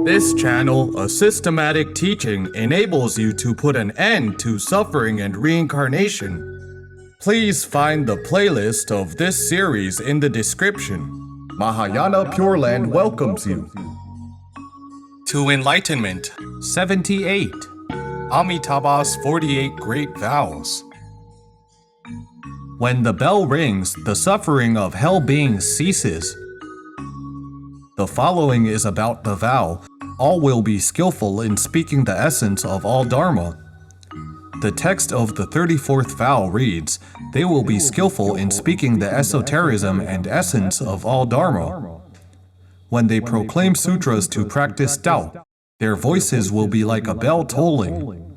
this channel, a systematic teaching enables you to put an end to suffering and reincarnation. Please find the playlist of this series in the description. Mahayana Pure Land welcomes you. To Enlightenment 78. Amitabha's 48 Great Vows. When the bell rings, the suffering of hell beings ceases. The following is about the vow. All will be skillful in speaking the essence of all Dharma. The text of the 34th vow reads, "They will be skillful in speaking the esotericism and essence of all Dharma. When they proclaim sutras to practice Tao, their voices will be like a bell tolling.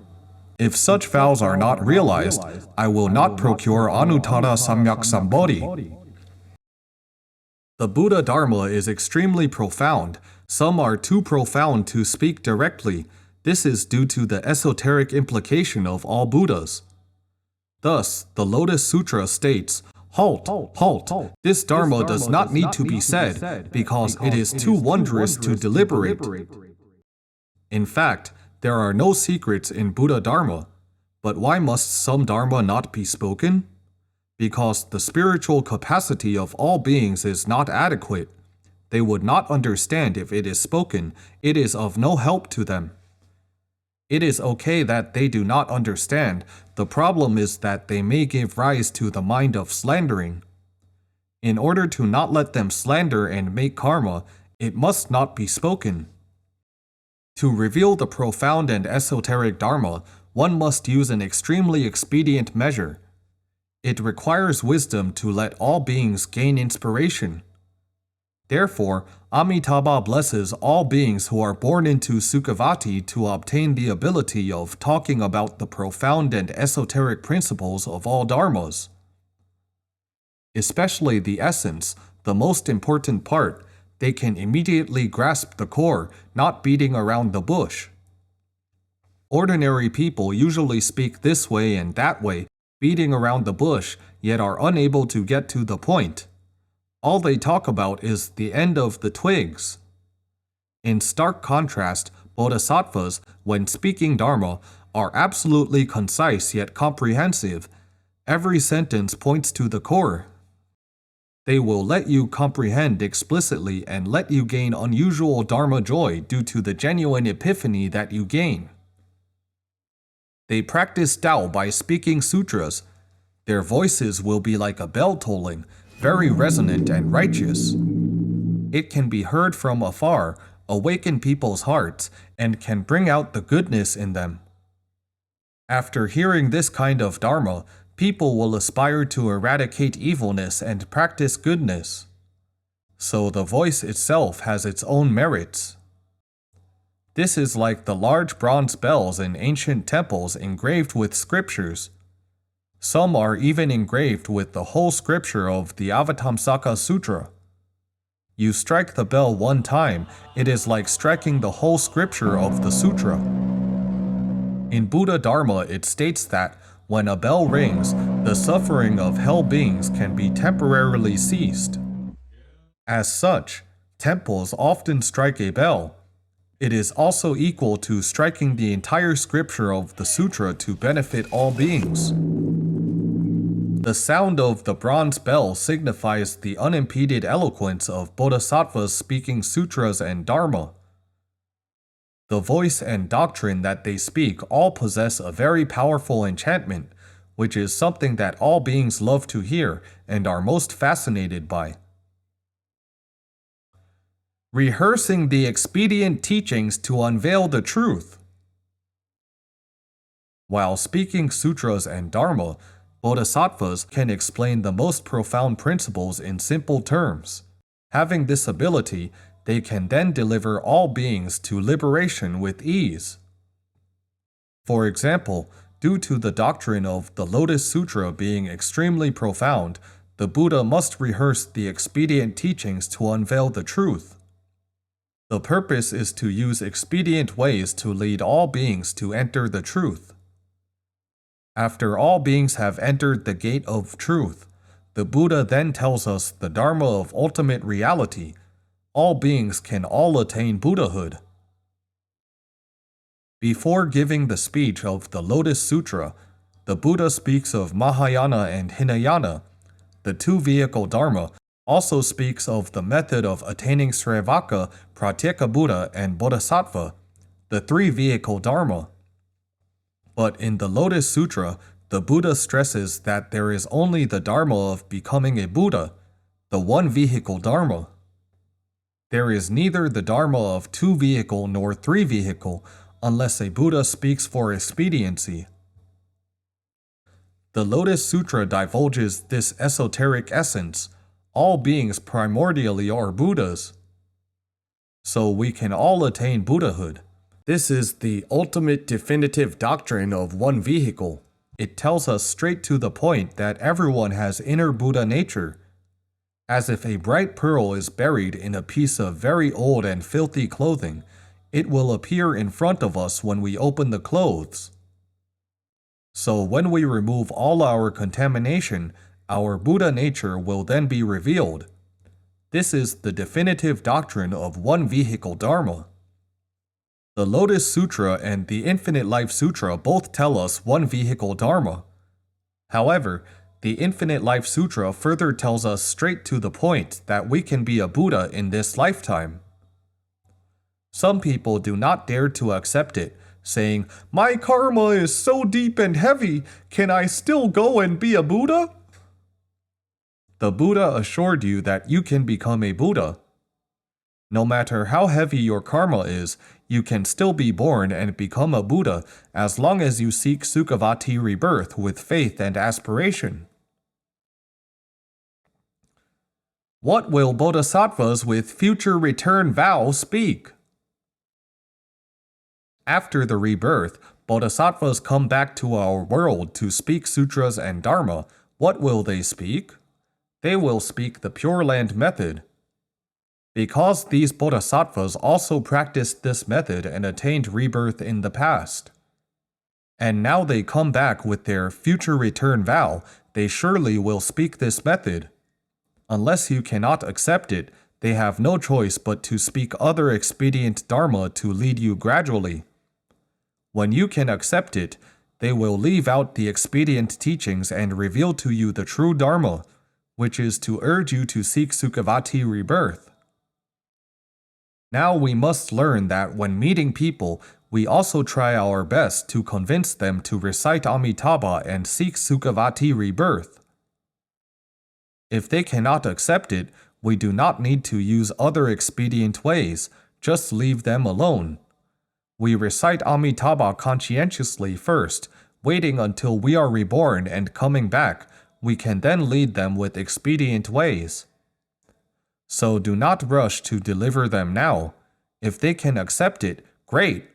If such vows are not realized, I will not procure Anuttara Samyak Sambodhi." The Buddha Dharma is extremely profound. Some are too profound to speak directly. This is due to the esoteric implication of all Buddhas. Thus, the Lotus Sutra states, "Halt, halt, this Dharma does not need to be said, because it is too wondrous to deliberate." In fact, there are no secrets in Buddha Dharma. But why must some Dharma not be spoken? Because the spiritual capacity of all beings is not adequate. They would not understand if it is spoken. It is of no help to them. It is okay that they do not understand. The problem is that they may give rise to the mind of slandering. In order to not let them slander and make karma, it must not be spoken. To reveal the profound and esoteric Dharma, one must use an extremely expedient measure. It requires wisdom to let all beings gain inspiration. Therefore, Amitabha blesses all beings who are born into Sukhavati to obtain the ability of talking about the profound and esoteric principles of all dharmas. Especially the essence, the most important part, they can immediately grasp the core, not beating around the bush. Ordinary people usually speak this way and that way, beating around the bush, yet are unable to get to the point. All they talk about is the end of the twigs. In stark contrast, Bodhisattvas, when speaking Dharma, are absolutely concise yet comprehensive. Every sentence points to the core. They will let you comprehend explicitly and let you gain unusual Dharma joy due to the genuine epiphany that you gain. They practice Tao by speaking sutras. Their voices will be like a bell tolling, very resonant and righteous. It can be heard from afar, awaken people's hearts, and can bring out the goodness in them. After hearing this kind of Dharma, people will aspire to eradicate evilness and practice goodness. So the voice itself has its own merits. This is like the large bronze bells in ancient temples engraved with scriptures. Some are even engraved with the whole scripture of the Avatamsaka Sutra. You strike the bell one time, it is like striking the whole scripture of the sutra. In Buddha Dharma, it states that when a bell rings, the suffering of hell beings can be temporarily ceased. As such, temples often strike a bell. It is also equal to striking the entire scripture of the sutra to benefit all beings. The sound of the bronze bell signifies the unimpeded eloquence of Bodhisattvas speaking sutras and Dharma. The voice and doctrine that they speak all possess a very powerful enchantment, which is something that all beings love to hear and are most fascinated by. Rehearsing the expedient teachings to unveil the truth. While speaking sutras and Dharma, Bodhisattvas can explain the most profound principles in simple terms. Having this ability, they can then deliver all beings to liberation with ease. For example, due to the doctrine of the Lotus Sutra being extremely profound, the Buddha must rehearse the expedient teachings to unveil the truth. The purpose is to use expedient ways to lead all beings to enter the truth. After all beings have entered the gate of truth, the Buddha then tells us the Dharma of ultimate reality. All beings can all attain Buddhahood. Before giving the speech of the Lotus Sutra, the Buddha speaks of Mahayana and Hinayana. The two-vehicle Dharma also speaks of the method of attaining Sravaka, Pratyeka Buddha, and Bodhisattva, the three-vehicle Dharma. But in the Lotus Sutra, the Buddha stresses that there is only the Dharma of becoming a Buddha, the one-vehicle Dharma. There is neither the Dharma of two-vehicle nor three-vehicle unless a Buddha speaks for expediency. The Lotus Sutra divulges this esoteric essence. All beings primordially are Buddhas. So we can all attain Buddhahood. This is the ultimate definitive doctrine of one vehicle. It tells us straight to the point that everyone has inner Buddha nature. As if a bright pearl is buried in a piece of very old and filthy clothing, it will appear in front of us when we open the clothes. So when we remove all our contamination, our Buddha nature will then be revealed. This is the definitive doctrine of one vehicle Dharma. The Lotus Sutra and the Infinite Life Sutra both tell us one vehicle Dharma. However, the Infinite Life Sutra further tells us straight to the point that we can be a Buddha in this lifetime. Some people do not dare to accept it, saying, "My karma is so deep and heavy, can I still go and be a Buddha?" The Buddha assured you that you can become a Buddha. No matter how heavy your karma is, you can still be born and become a Buddha as long as you seek Sukhavati rebirth with faith and aspiration. What will Bodhisattvas with future return vow speak? After the rebirth, Bodhisattvas come back to our world to speak sutras and Dharma. What will they speak? They will speak the Pure Land method. Because these Bodhisattvas also practiced this method and attained rebirth in the past. And now they come back with their future return vow, they surely will speak this method. Unless you cannot accept it, they have no choice but to speak other expedient Dharma to lead you gradually. When you can accept it, they will leave out the expedient teachings and reveal to you the true Dharma, which is to urge you to seek Sukhavati rebirth. Now we must learn that when meeting people, we also try our best to convince them to recite Amitabha and seek Sukhavati rebirth. If they cannot accept it, we do not need to use other expedient ways, just leave them alone. We recite Amitabha conscientiously first, waiting until we are reborn and coming back. We can then lead them with expedient ways. So do not rush to deliver them now. If they can accept it, great.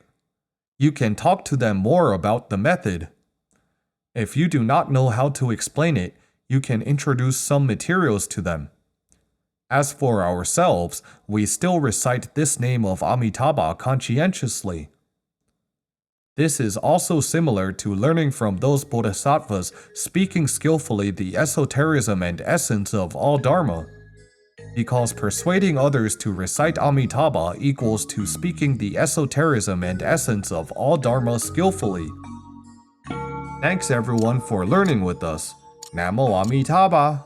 You can talk to them more about the method. If you do not know how to explain it, you can introduce some materials to them. As for ourselves, we still recite this name of Amitabha conscientiously. This is also similar to learning from those Bodhisattvas speaking skillfully the esotericism and essence of all Dharma. Because persuading others to recite Amitabha equals to speaking the esotericism and essence of all Dharma skillfully. Thanks everyone for learning with us. Namo Amitabha!